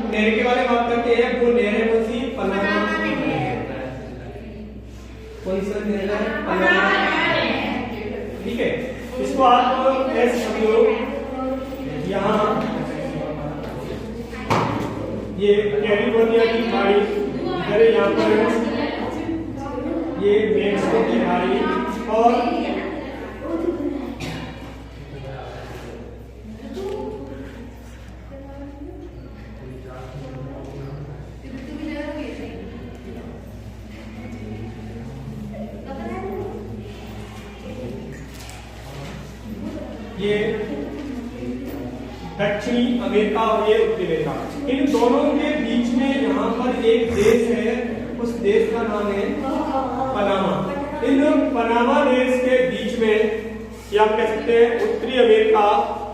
नहर के बारे में बात करते हैं, वो नहर है कौन सी? पनामा नहर। कौन सा नहर है? पनामा नहर। ठीक है, इसको आप ऐसे समझो, यहाँ ये कैलिफोर्निया की खाड़ी इधर, यहाँ पर ये मेक्सिको की खाड़ी, और ये दक्षिणी अमेरिका और ये उत्तरी अमेरिका। इन दोनों के बीच में यहाँ पर एक देश है, उस देश का नाम है पनामा। इन पनामा देश के बीच में, या आप कह सकते हैं उत्तरी अमेरिका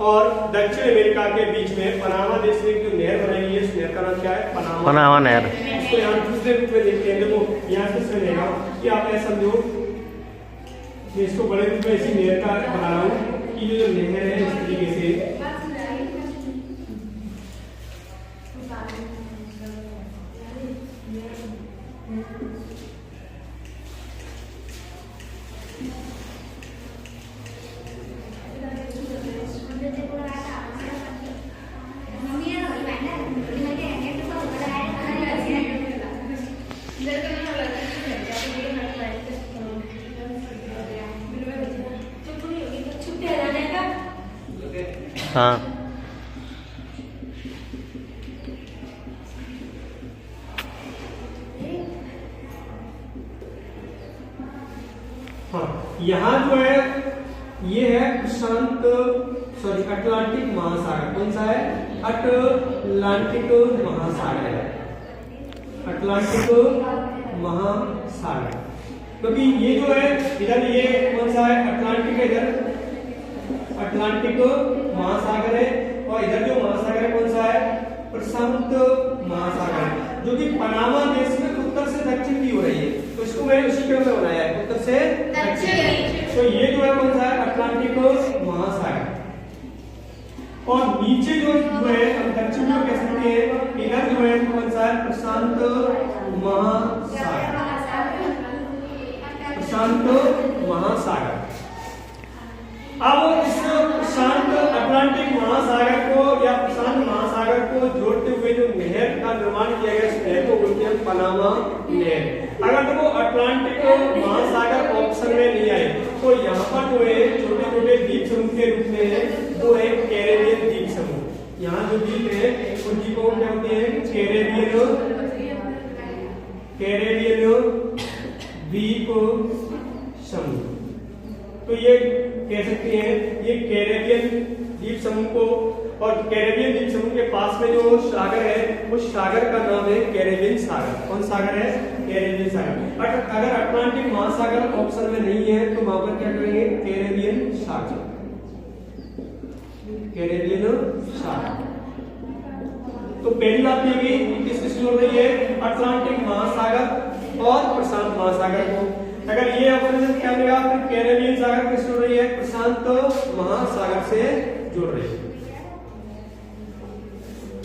और दक्षिण अमेरिका के बीच में पनामा देश में जो नहर बनाई है, उस नहर का नाम क्या है? पनामा नहर। इसको यहाँ दूसरे रूप में देखते हैं, देखो यहाँ से समझेगा कि आप ऐसा समझो, इसको बड़े रूप में इसी नहर का बना रहा हूँ कि जो नहर है इस तरीके से हाँ हाँ, यहाँ जो है ये है प्रशांत, सॉरी अटलांटिक महासागर। कौन सा है? अटलांटिक महासागर है, अटलांटिक महासागर। क्योंकि ये जो है इधर, ये कौन सा है? अटलांटिक है, इधर अटलांटिक महासागर है, और इधर जो महासागर है कौन सा है? प्रशांत महासागर है, जो कि पनामा देश में उत्तर से दक्षिण की हो रही है। तो इसको मैंने उसी क्रम में बनाया है, उत्तर से दक्षिण। तो ये जो है कौन सा है? अटलांटिक महासागर। और नीचे जो है हम दक्षिण में कह सकते हैं, इधर जो है कौन सा है? प्रशांत महासागर, प्रशांत महासागर। अब इस प्रशांत अटलांटिक महासागर को या प्रशांत महासागर को जोड़ते हुए जो नहर का निर्माण किया गया, इस नहर को बोलते हैं पनामा नहर। अगर देखो अटलांटिक महासागर ऑप्शन में नहीं आए, तो यहाँ पर जो है छोटे छोटे द्वीप समूह के रूप में है, वो है कैरेबियन द्वीप समूह। यहाँ जो द्वीप है उन द्वीपों को क्या होते हैं? कैरेबियन द्वीप समूह। तो ये कह सकते हैं ये कैरेबियन द्वीप समूह को, और कैरेबियन द्वीप समूह के पास में जो सागर है, उस सागर का नाम है कैरेबियन सागर। कौन सागर है? कैरेबियन सागर। अगर अटलांटिक महासागर ऑप्शन में नहीं है तो वहां पर क्या करेंगे? कैरेबियन सागर, कैरेबियन सागर। तो पहली बात ये भी किस किस जोड़ रही है? अटलांटिक महासागर और प्रशांत महासागर को। अगर ये ऑप्शन क्या मिलेगा? कैरेबियन सागर किस जोड़ रही है? प्रशांत महासागर से जोड़ रही है।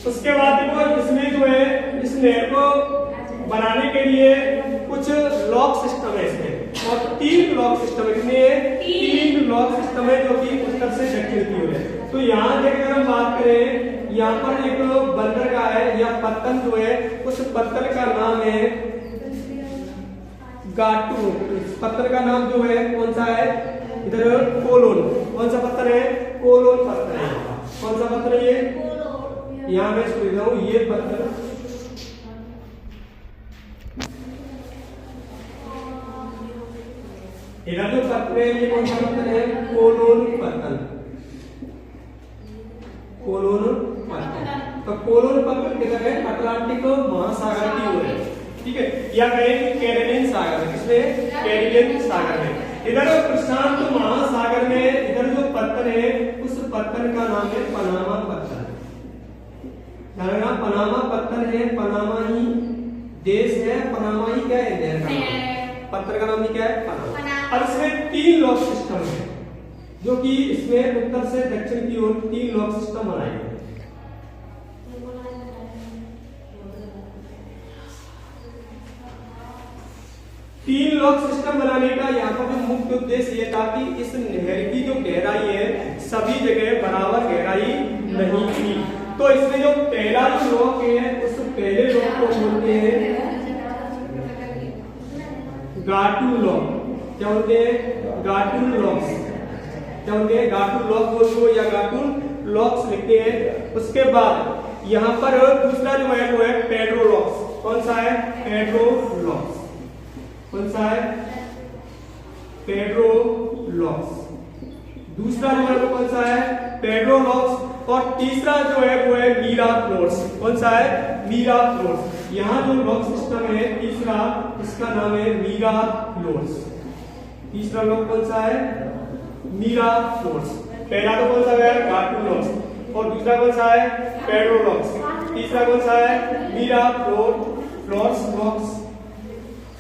उसके बाद देखो इसमें जो है इस नहर को बनाने के लिए कुछ लॉक सिस्टम है इसमें, और 3 लॉक सिस्टम है। 3 लॉक सिस्टम है जो कि उत्तर से दक्षिण की ओर है। तो यहाँ अगर हम बात करें, यहाँ पर एक बंदरगाह है या पत्तन जो है, उस पत्तन का नाम है गाटू। इस पत्थर का नाम जो है कौन सा है? इधर कोलोन। कौन सा पत्थर है? कोलोन पत्थर है। कौन सा पत्थर है ये? यहाँ मैं सुन रहा हूँ, ये पत्थर इधर जो पत्थर है ये कौन सा पत्थर है? कोलोन पत्थर, कोलोन पत्थर। तो कोलोन पत्थर किधर है? अटलांटिक महासागर की ओर है। ठीक है, या कहें कैरेबियन सागर है। किसमें? कैरेबियन सागर है। इधर प्रशांत महासागर में इधर जो पत्थर है, उस पत्थर का नाम है पनामा पत्थर। पनामा पत्थर है, पनामा ही देश है, पनामा ही क्या है? नहर का नाम। पत्थर का नाम ही क्या है? पनामा। अब इसमें 3 लॉक सिस्टम है, जो कि इसमें उत्तर से दक्षिण की ओर 3 लॉक सिस्टम बनाए गए। 3 लॉक सिस्टम बनाने का यहाँ पर भी मुख्य उद्देश्य ये था कि इस नहर की जो गहराई है सभी जगह बराबर गहराई नहीं थी। तो इसमें जो पहला जो लॉक है उस पहले लॉक को बोलते हैं गाटू लॉक। क्या बोलते हैं? गाटू लॉक्स। क्या बोलते हैं? गाटू लॉक बोलते हो या गाटू लॉक्स लिखते हैं। उसके बाद यहाँ पर दूसरा जो है वो है पेड्रो लॉक्स। कौन सा है? Pedro locks. कौन सा है? Pedro locks. दूसरा जो है वो कौन सा है? Pedro locks. और तीसरा जो है वो है मिराफ्लोर्स। कौन सा है? मिराफ्लोर्स। यहाँ जो लॉक सिस्टम है तीसरा, इसका नाम है मिराफ्लोर्स। तीसरा लॉक कौन सा है? मिराफ्लोर्स। पहला तो कौन सा है? गाटू लॉक्स। और दूसरा कौन सा है? Pedro locks. तीसरा कौन सा है? मिराफ्लोर्स लॉक्स।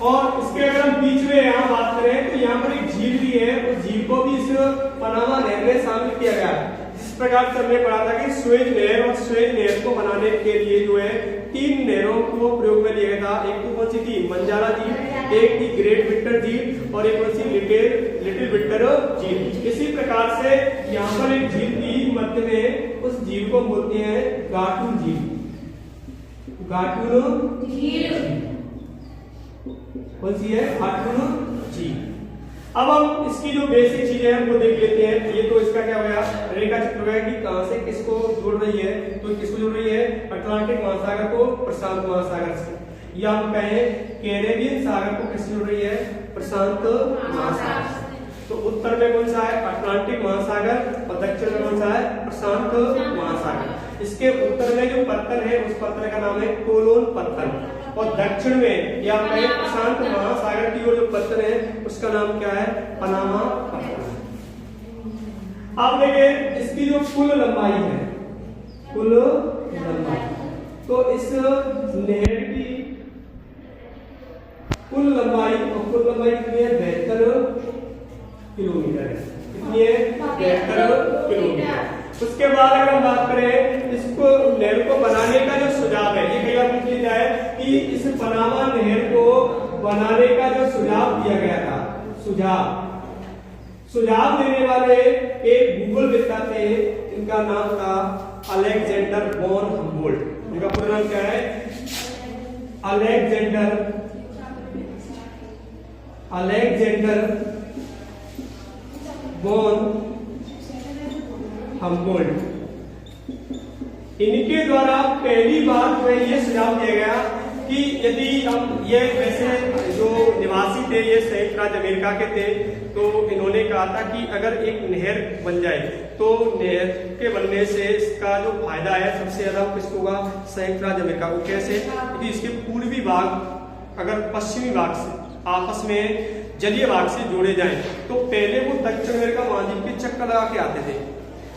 और इसके अगर हम बीच में यहाँ बात करें तो यहाँ पर एक झील भी है, उस झील को भी इस पनामा नहर में शामिल किया गया। जिस प्रकार से हमने पढ़ा था कि सुएज नहर, और सुएज नहर को बनाने के लिए जो है 3 नहरों को प्रयोग में लिया गया था। एक तो कौन सी थी? मंजाला झील, एक थी ग्रेट विक्टर झील, और एक कौन सी? लिटिल विक्टर झील। इसी प्रकार से यहाँ पर एक झील थी मध्य में, उस झील को बोलते हैं गाटू झील। गाटू झील कौन सी है? गाटू झील। अब हम इसकी जो बेसिक चीजें हैं वो देख लेते हैं। ये तो इसका क्या हो गया? रेखा चित्र हो गया कि कहां से किसको जोड़ रही है। तो किसको जोड़ रही है? अटलांटिक महासागर को प्रशांत महासागर से। या हम कहें कैरेबियन सागर को किससे जोड़ रही है? प्रशांत महासागर से। तो उत्तर में कौन सा है? अटलांटिक महासागर, और दक्षिण में कौन सा है? प्रशांत महासागर। इसके उत्तर में जो पत्थर है उस पत्थर का नाम है कोलोन पत्थर, और दक्षिण में या प्रशांत महासागर की ओर जो पत्थर है उसका नाम क्या है? पनामा पत्थर। आप देखिए इसकी जो कुल लंबाई है, कुल लंबाई, तो इस नहर की कुल लंबाई, और कुल लंबाई कितनी है? 72 किलोमीटर है। कितनी है? 72 किलोमीटर। उसके बाद अगर हम बात करें इसको नहर को बनाने का जो सुझाव है, ये कई बार पूछ लिया है कि इस पनामा नहर को बनाने का जो सुझाव दिया गया था, सुझाव देने वाले एक भूगोलविद्ता थे, इनका नाम था अलेक्जेंडर वॉन हम्बोल्ट। इनका पूरा नाम क्या है? Alexander von Humboldt. इनके द्वारा पहली बार जो है ये सुझाव दिया गया कि यदि हम ये वैसे जो निवासी थे ये संयुक्त राज्य अमेरिका के थे, तो इन्होंने कहा था कि अगर एक नहर बन जाए तो नहर के बनने से इसका जो फायदा है सबसे ज्यादा किसको होगा? संयुक्त राज्य अमेरिका को। कैसे? क्योंकि इसके पूर्वी भाग अगर पश्चिमी भाग से आपस में जलीय भाग से जोड़े जाएं तो पहले वो दक्षिण अमेरिका महाद्वीप के चक्कर लगा के आते थे।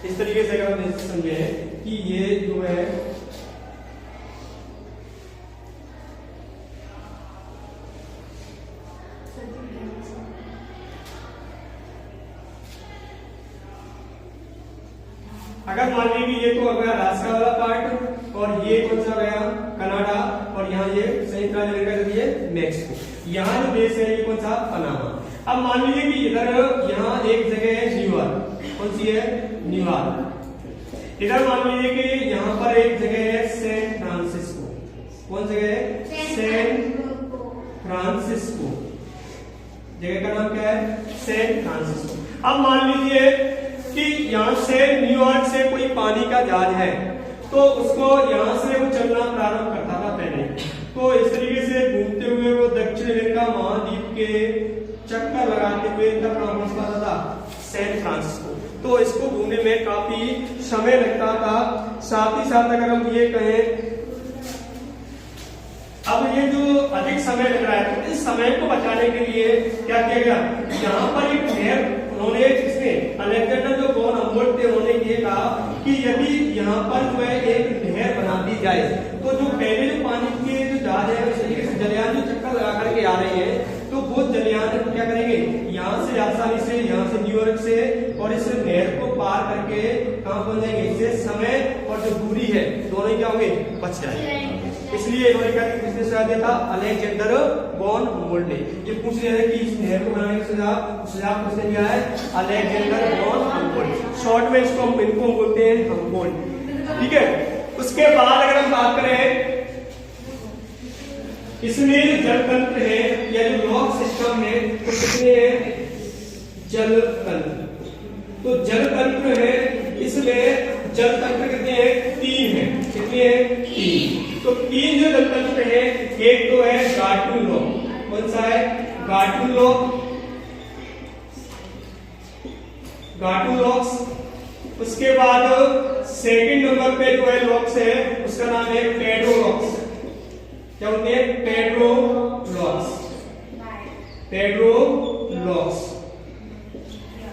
इस तरीके से अगर हम समझे कि ये जो है अगर मान लीजिए ये तो अगर रास्ता वाला पार्ट, और ये कौन सा गया? कनाडा, और यहाँ ये संयुक्त राज्य अमेरिका जो है मैक्सिको। यहाँ जो देश है ये कौन सा? पनामा। अब मान लीजिए कि इधर यहाँ एक जगह है न्यूयॉर्क। कौन सी है? न्यूयॉर्क। इधर मान लीजिए कि यहाँ पर एक जगह है सैन फ्रांसिस्को। कौन जगह है? San Francisco. जगह का नाम क्या है? San Francisco. अब मान लीजिए कि यहाँ से न्यूयॉर्क से कोई पानी का जहाज है, तो उसको यहाँ से वो चलना प्रारंभ करता था पहले। तो इस तरीके से घूमते हुए वो दक्षिण अमेरिका महाद्वीप के चक्कर लगाते हुए तब कहां पहुंच पाता था? San Francisco. तो इसको घूमने में काफी समय लगता था। साथ ही साथ अगर हम ये कहें, अब ये जो अधिक समय लग रहा है तो इस समय को बचाने के लिए क्या किया गया? यहाँ पर एक नहर उन्होंने, इसमें अलेक्जेंडर जो वॉन हम्बोल्ट थे उन्होंने ये कहा कि यदि यहाँ पर जो है एक नहर बना दी जाए तो जो पहले जो पानी के जो जहाज है उस तरीके से जलयान जो चक्कर लगा करके आ रहे हैं, तो वो जलयान क्या करेंगे? यहाँ से आसानी से, यहाँ से न्यूयॉर्क से, और इस नहर को पार करके कहाँ पहुंच जाएंगे? इससे समय और जो दूरी है दोनों क्या होंगे? बच जाएंगे। इसलिए इन्होंने क्या किसने सुझाव दिया था, अलेक्जेंडर वॉन हुम्बोल्ट ने। ये पूछ लिया था कि इस नहर को बनाने का सुझाव किसने दिया है, अलेक्जेंडर वॉन हुम्बोल्ट। शॉर्ट में इसको इनको बोलते हैं हुम्बोल्ट। ठीक है, उसके बाद अगर हम बात करें इसमें जो जल तंत्र है या जो लॉक सिस्टम है तो कितने हैं, जल तंत्र। तो जल तंत्र है, इसमें जल तंत्र कितने हैं, 3 है। कितने हैं, 3। तो 3 जो जल तंत्र है, एक तो है गार्टन लॉक। कौन सा है, गार्टन लॉक, गार्टन लॉक्स। उसके बाद सेकंड नंबर पे जो है लॉक्स है उसका नाम है पेड्रो लॉक्स। क्या होते हैं, Pedro locks, Pedro locks.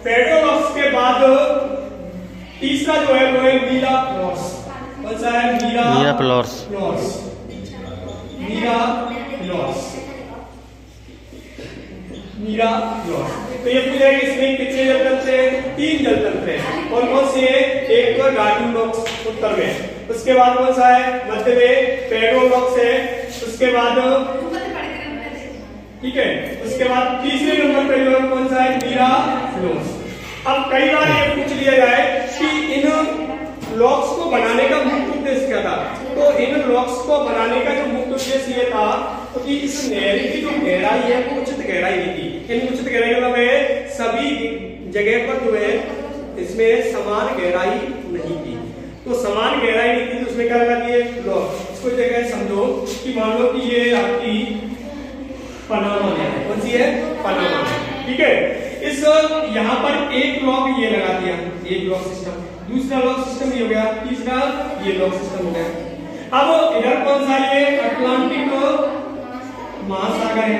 Pedro locks के बाद तीसरा जो है वो है मीरा फ्लोर्स। कौन सा है, Miraflores, Miraflores, Miraflores. तो ये पूछा है इसमें कितने जल तंत्र हैं, 3 जल तंत्र हैं। कौन कौन से हैं, एक तो गार्टन लॉक्स उत्तर में, उसके बाद कौन सा है मध्य में पेड्रो लॉक्स है, उसके बाद ठीक है, उसके बाद तीसरे नंबर पे जो है कौन सा है, मीरा फ्लोर्स। अब कई बार ये पूछ लिया जाए कि इन लॉक्स को बनाने का मुख्य उद्देश्य क्या था। तो इन लॉक्स को बनाने का जो मुख्य उद्देश्य ये था कि इस नहर की जो गहराई है वो उचित गहराई नहीं थी। इन उचित गहराई मतलब है सभी जगह पर जो है इसमें समान गहराई नहीं थी। तो समान गहराई नहीं थी तो उसमें क्या लगा दिए लॉक। इसको जगह समझो कि मान लो कि ये आपकी पनामा है, कौन सी है, पनामा। ठीक है, इस यहाँ पर एक लॉक ये लगा दिया, एक लॉक सिस्टम, दूसरा लॉक सिस्टम ये हो गया, तीसरा ये लॉक सिस्टम हो गया। अब इधर कौन सा, ये अटलांटिक महासागर है,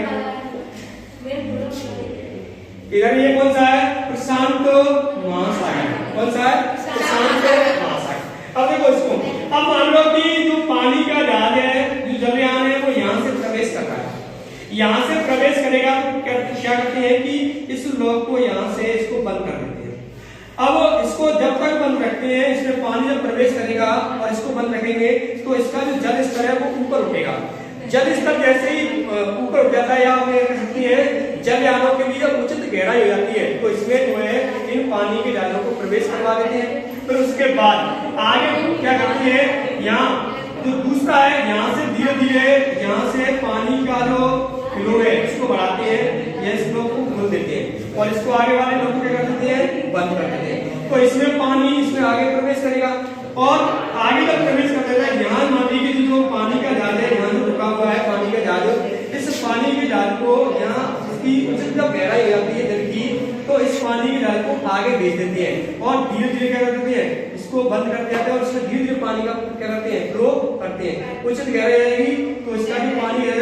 इधर ये कौन सा है, प्रशांत महासागर। कौन सा है, प्रशांत महासागर। अब देखो इसको, अब मान लो कि जो पानी का जहाज है, जो जलयान है, वो यहाँ से प्रवेश कर रहा है। यहाँ से प्रवेश करेगा तो क्या करते हैं कि इस लॉक को यहाँ से इसको बंद कर देते हैं। अब इसको जब तक बंद रखते हैं, इसमें पानी जब प्रवेश करेगा और इसको बंद रखेंगे तो इसका जो जल स्तर है वो ऊपर उठेगा। जल स्तर जैसे ही ऊपर उठ जाता है या आप कह सकती है जलयानों के लिए जब उचित गहराई हो जाती है तो इसमें जो है इन पानी के जहाजों को प्रवेश करवा देते हैं। फिर उसके बाद आगे क्या करते हैं, यहाँ जो दूसरा है यहाँ से धीरे धीरे यहाँ से पानी का जो फ्लो है इसको बढ़ाते हैं या इस फ्लो को खोल देते हैं और इसको आगे वाले लोग क्या कर देते हैं, बंद कर देते हैं। तो इसमें पानी इसमें आगे प्रवेश करेगा और आगे जब प्रवेश कर देगा, यहाँ मान लीजिए जो पानी का जहाज है यहाँ जो रुका हुआ है पानी का जहाज, इस पानी के जहाज को यहाँ इसकी उचित जब गहराई हो जाती है जल की तो इस पानी के जहाज को आगे भेज देते हैं और धीरे धीरे क्या कर देते हैं, इसको बंद कर देते हैं और इसमें धीरे धीरे पानी का क्या करते हैं, फ्लो करते हैं। उचित गहराई आएगी तो इसका जो पानी है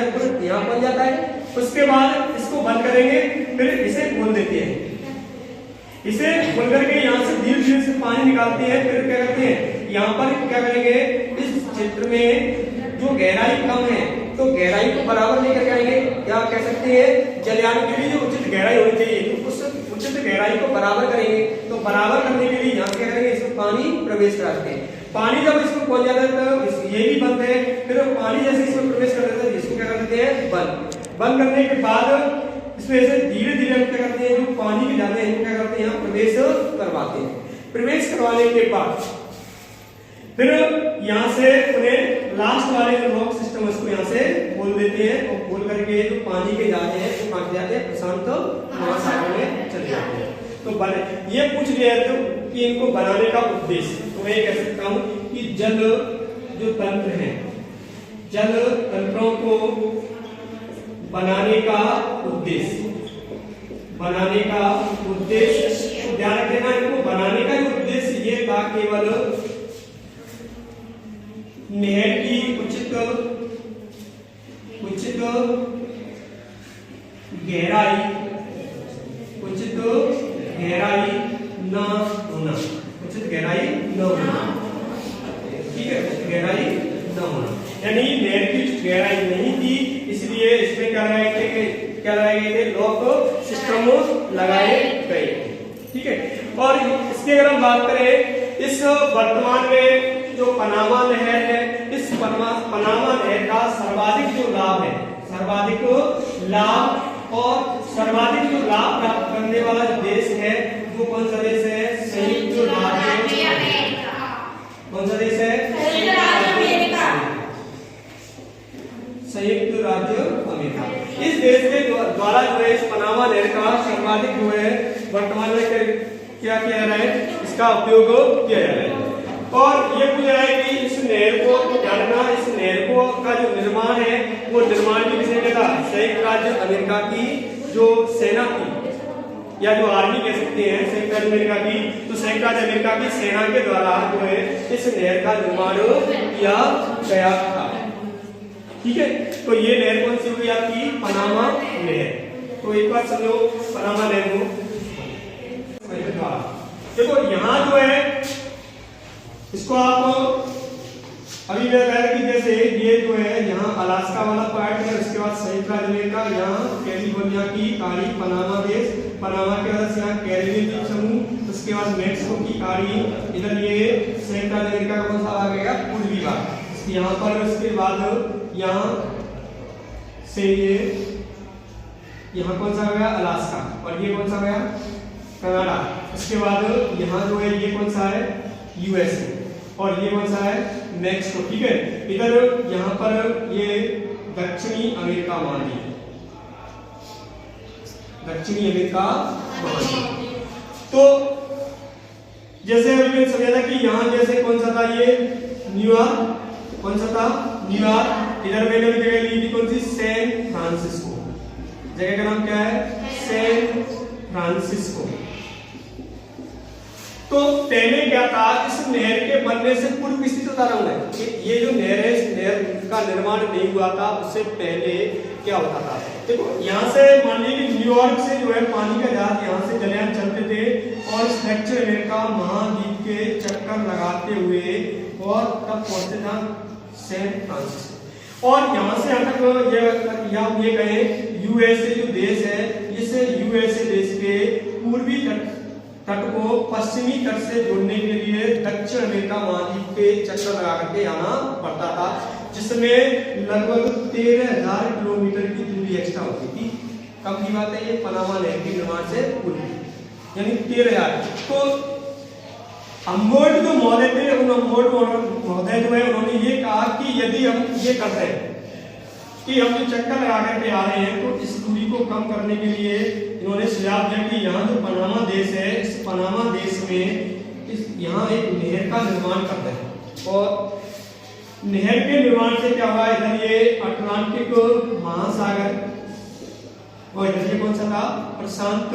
यहाँ बन जाता है। उसके बाद इसको बंद करेंगे, फिर इसे खोल देते हैं, इसे खोल करके यहाँ से धीरे धीरे से पानी निकालते हैं। फिर क्या करते हैं, यहाँ पर क्या करेंगे, इस क्षेत्र में जो गहराई कम है तो गहराई को बराबर लेकर आएंगे, या कह सकते हैं जलयान के लिए जो उचित गहराई होनी चाहिए तो उस उचित गहराई को बराबर करेंगे। तो बराबर करने के लिए यहाँ क्या करेंगे, इसमें पानी प्रवेश कराते हैं। पानी जब इसको पहुंच जाता है तो ये भी बंद है, फिर पानी जैसे इसमें प्रवेश कर देता है इसको क्या कर देते हैं, बंद। बंद करने के बाद इसमें से धीरे धीरे हम क्या करते हैं, जो पानी के जाते हैं क्या करते हैं, यहाँ प्रवेश करवाते हैं। प्रवेश करवाने के बाद फिर यहाँ से उन्हें लास्ट वाले जो लॉक सिस्टम उसको यहाँ से खोल देते हैं और खोल करके जो पानी के जाते हैं वो कहाँ जाते हैं, प्रशांत महासागर में चले जाते हैं। तो बने ये पूछ लिया तो कि इनको बनाने का उद्देश्य, तो मैं कह सकता हूँ कि जल जो तंत्र है, जल तंत्रों को बनाने का उद्देश्य, बनाने का उद्देश्य ध्यान रखना, इनको बनाने का उद्देश्य ये था केवल नहर की उचित गहराई न होना, उचित गहराई न होना, ठीक है, उचित गहराई न होना, यानी नहर की गहराई नहीं थी इसलिए इसमें क्या लगाए गए थे, लॉक सिस्टम लगाए गए। ठीक है, और इसकी अगर हम बात करें इस वर्तमान में जो पनामा नहर है, इस पनामा नहर सर्वाधिक जो लाभ है, सर्वाधिक लाभ और सर्वाधिक जो लाभ प्राप्त करने वाला जो देश है वो कौन सा देश है? संयुक्त राज्य अमेरिका। कौन सा देश है? संयुक्त राज्य अमेरिका। इस देश के द्वारा जो है इस पनामा नहर का सर्वाधिक जो है वर्तमान में क्या किया जा रहा है? इसका उपयोग किया जा रहा है। और ये पूछ रहा है कि इस नहर को जानना, इस नहर को का जो निर्माण है वो निर्माण भी किसने किया था? संयुक्त राज्य अमेरिका की जो सेना थी या जो आर्मी कह सकते हैं संयुक्त राज्य अमेरिका की, तो संयुक्त राज्य अमेरिका की सेना के द्वारा जो है इस नहर का निर्माण किया गया था। ठीक है, तो ये नहर कौन सी हुई आपकी? पनामा नहर। तो एक बार समझो पनामा नहर को। देखो यहाँ जो है इसको आप अभी मैं कह रहा कि जैसे ये जो है यहाँ अलास्का वाला पार्ट है, उसके बाद संयुक्त राज्य अमेरिका, यहाँ कैलिफोर्निया की खाड़ी, पनामा देश, पनामा के बाद यहाँ कैरिबियन द्वीप समूह, उसके बाद मेक्सिको की खाड़ी, इधर ये संयुक्त राज्य अमेरिका का कौन सा आ गया? पूर्वी भाग। यहाँ पर उसके बाद यहाँ से ये यहाँ कौन सा आ गया? अलास्का। और ये कौन सा आ गया? कनाडा। उसके बाद यहाँ जो है ये कौन सा है? यूएसए। और ये कौन सा है? मेक्सिको। ठीक है, इधर यहाँ पर ये दक्षिणी अमेरिका महाद्वीप, दक्षिणी अमेरिका महाद्वीप। तो जैसे अभी मैंने समझा था कि यहाँ जैसे कौन सा था? ये न्यूयॉर्क। कौन सा था? न्यूयॉर्क। इधर मैंने अभी जगह ली थी कौन सी? San Francisco. जगह का नाम क्या है? San Francisco. तो पहले क्या था? इस नहर के बनने से पूर्व की स्थिति बता रहा हूं मैं कि ये जो नहर है, इस नहर का निर्माण नहीं हुआ था, उससे पहले क्या होता था? देखो यहाँ से मान लीजिए कि न्यूयॉर्क से जो है पानी का जहाज यहाँ से जलयान चलते थे और दक्षिण अमेरिका महाद्वीप के चक्कर लगाते हुए और तब पहुंचते था सैन फ्रांसिस्को। और यहाँ से यहाँ तक ये कहे यूएसए जो देश है, इस यूएसए देश के पूर्वी तट को पश्चिमी तट से जोड़ने के लिए दक्षिण अमेरिका महाद्वीप के चक्कर लगा करके आना पड़ता था, जिसमें लगभग 13,000 किलोमीटर की दूरी एक्स्ट्रा होती थी। कब की बात है? ये पनामा नहर के निर्माण से पूर्व, यानी 13,000। तो अम्बोर्ड जो महोदय थे, उन अम्बोर्ड महोदय जो है उन्होंने ये कहा कि यदि हम ये कर रहे हैं कि हम जो चक्कर लगा करके आ रहे हैं, तो इस दूरी को कम करने के लिए इन्होंने सुझाव दिया कि यहाँ जो पनामा देश है, इस पनामा देश में यहाँ एक नहर का निर्माण करते हैं। और नहर के निर्माण से क्या हुआ? इधर ये अटलांटिक महासागर और इधर ये कौन सा था? प्रशांत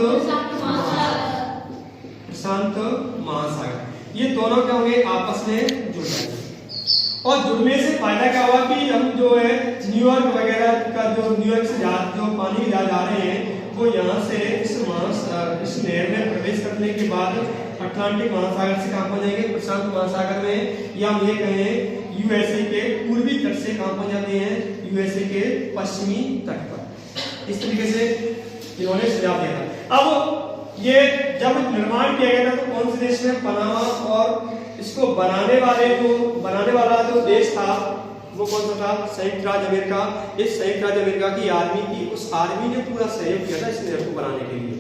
महासागर। ये दोनों क्या होंगे? आपस में जुड़ जाएंगे। और जुड़ने से फायदा क्या हुआ कि हम जो है न्यूयॉर्क वगैरह का जो न्यूयॉर्क से जो पानी के जहाज आ रहे हैं वो यहाँ से इस नहर में प्रवेश करने के बाद अटलांटिक महासागर से कहाँ पहुंच जाएंगे? प्रशांत महासागर में, या हम ये कहें यूएसए के पूर्वी तट से कहाँ पहुंच जाते हैं? यूएसए के पश्चिमी तट पर। इस तरीके से इन्होंने सुझाव दिया था। अब ये जब निर्माण किया गया था तो कौन से देश में? पनामा। और इसको बनाने वाला जो देश था वो कौन सा था? संयुक्त राज्य अमेरिका। इस संयुक्त राज्य अमेरिका की आर्मी थी, उस आर्मी ने पूरा सहयोग किया था इस नहर को बनाने के लिए।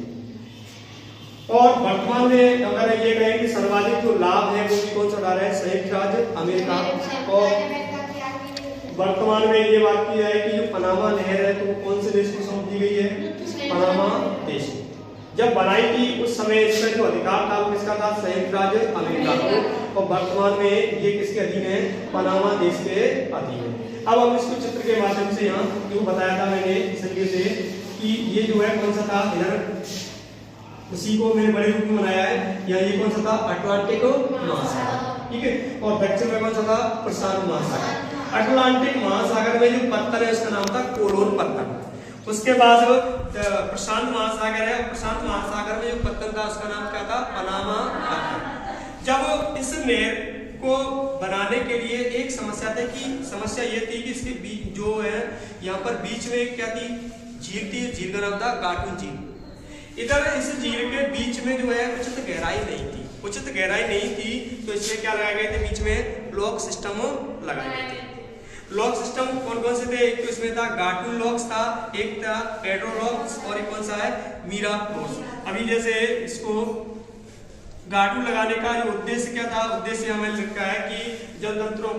और वर्तमान में अगर ये कहें कि सर्वाधिक जो लाभ है वो भी कौन सा उठा रहा है? संयुक्त राज्य अमेरिका। और वर्तमान में ये बात की जाए कि जो पनामा नहर है तो वो कौन से देश को सौंप दी गई है? पनामा देश। जब बनाई थी उस समय इसका जो अधिकार था वो किसका था? संयुक्त राज्य अमेरिका को। और वर्तमान में ये किसके अधीन है? पनामा देश के अधीन है। अब हम इसको चित्र के माध्यम से यहाँ जो बताया था मैंने इस तरीके से कि ये जो है कौन सा था? इधर उसी को मैंने बड़े रूप में बनाया है। या ये कौन सा था? अटलांटिक महासागर। ठीक है, और दक्षिण में कौन सा था? प्रशांत महासागर। अटलांटिक महासागर में जो पत्थर है उसका नाम था कोलोन पत्थर। उसके बाद प्रशांत महासागर है, प्रशांत महासागर में जो पत्थर था उसका नाम क्या था? पनामा पत्थर। जब इस नहर को बनाने के लिए एक समस्या थी कि समस्या ये थी कि इसके बीच जो है यहाँ पर बीच में क्या थी? झील थी। झील का नाम था गाटू झील। इधर इस झील के बीच में जो है उचित गहराई नहीं थी। तो इसमें क्या लगाए गए थे? बीच में ब्लॉक सिस्टम लगाए गए थे। लॉक सिस्टम कौन कौन से थे? एक तो इसमें था गाटू लॉक्स था, एक था पेड्रो लॉक्स और एक कौन सा है मीरा लॉक्स। अभी जैसे इसको गाटू लगाने का जो उद्देश्य क्या था? उद्देश्य हमें लिखा है कि जलतंत्रों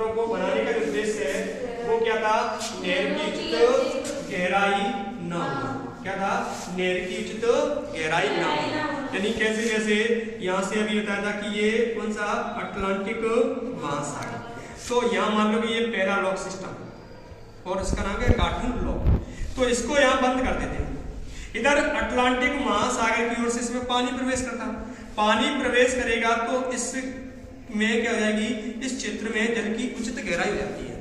को बनाने का जो उद्देश्य है वो क्या था? नहर की उचित गहराई न हो। क्या था? नहर की उचित गहराई न हो। यानी कैसे? जैसे यहाँ से अभी बताया था कि ये कौन सा अटलांटिक महासागर, तो यहाँ मान लो कि ये पहला लॉक सिस्टम और इसका नाम है गाटू लॉक, तो इसको यहाँ बंद कर देते हैं। इधर अटलांटिक महासागर की ओर से इसमें पानी प्रवेश करता, पानी प्रवेश करेगा तो इसमें क्या हो जाएगी? इस क्षेत्र में जल की उचित गहराई हो जाती है।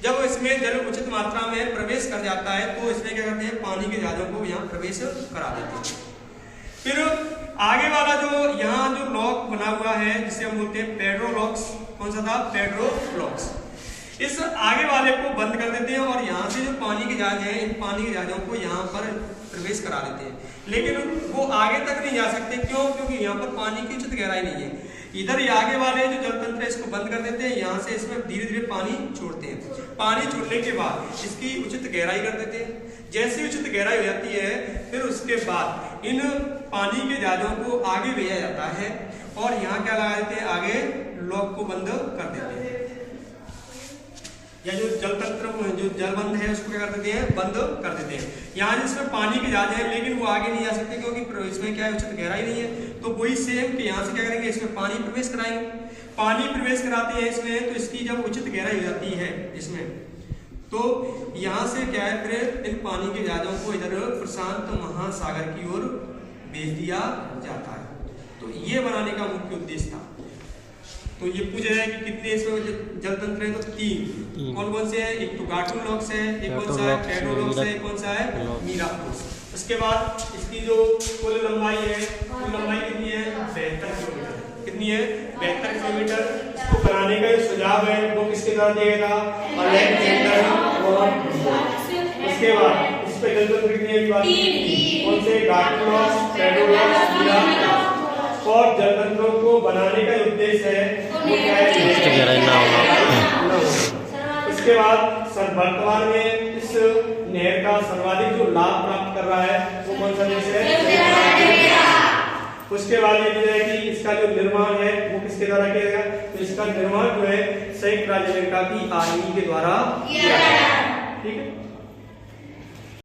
जब इसमें जल उचित मात्रा में प्रवेश कर जाता है तो इसमें क्या करते हैं? पानी के जहाजों को यहाँ प्रवेश करा देते हैं। फिर आगे वाला जो यहाँ जो लॉक बना हुआ है जिसे हम बोलते हैं पेड्रो लॉक्स, कौन सा था? Pedro locks. इस आगे वाले को बंद कर देते हैं और यहाँ से जो पानी के जहाज हैं इन पानी के जहाजों को यहाँ पर प्रवेश करा देते हैं, लेकिन वो आगे तक नहीं जा सकते। क्यों? क्योंकि यहाँ पर पानी की उचित गहराई नहीं है। इधर ये आगे वाले जो जलतंत्र है इसको बंद कर देते हैं, यहाँ से इसमें धीरे धीरे पानी छोड़ते हैं। पानी छोड़ने के बाद इसकी उचित गहराई कर देते हैं। जैसी उचित गहराई हो जाती है फिर उसके बाद इन पानी के जहाजों को आगे भेजा जाता है और यहाँ क्या लगा देते हैं? आगे लॉक को बंद कर देते हैं, या जो जलतंत्र जो जलबंध है उसको क्या कर देते हैं? बंद कर देते हैं। यहाँ जिसमें पानी के जहाज है लेकिन वो आगे नहीं जा सकते क्योंकि इसमें क्या है? उचित गहराई नहीं है। तो वही सेम कि यहाँ से क्या करेंगे? इसमें पानी प्रवेश कराएंगे। पानी प्रवेश कराते हैं इसमें तो इसकी जब उचित गहराई हो जाती है इसमें, तो यहाँ से क्या है? फिर इन पानी के जहाजों को इधर प्रशांत महासागर की ओर भेज दिया जाता है। तो ये बनाने का मुख्य उद्देश्य था। तो ये पूछा जाए कि कितने इसमें जलतंत्र है? तो तीन। कौन कौन से हैं? एक तो गाटू लॉक्स है, एक कौन सा है? पेड्रो लॉक्स है, एक कौन सा है? मीरा लॉक्स। उसके बाद इसकी जो कुल लंबाई है, कुल लंबाई कितनी है? 72 किलोमीटर। कितनी है? 72 किलोमीटर। इसको बनाने का जो सुझाव है वो किसके द्वारा दिया गया था? Alexander von Humboldt. उसके बाद इस पे जलतंत्र कितनी है? कौन से? Gatun locks, Pedro locks, Mira locks. और जलतंत्रों को बनाने का उद्देश्य है वो क्या है? इसके बाद वर्तमान में इस नहर का सर्वाधिक जो लाभ प्राप्त कर रहा है वो कौन सा देश है? उसके बाद ये है कि इसका जो निर्माण है वो किसके द्वारा किया गया? तो इसका निर्माण जो है संयुक्त राज्य अमेरिका की आर्मी के द्वारा किया गया। ठीक है।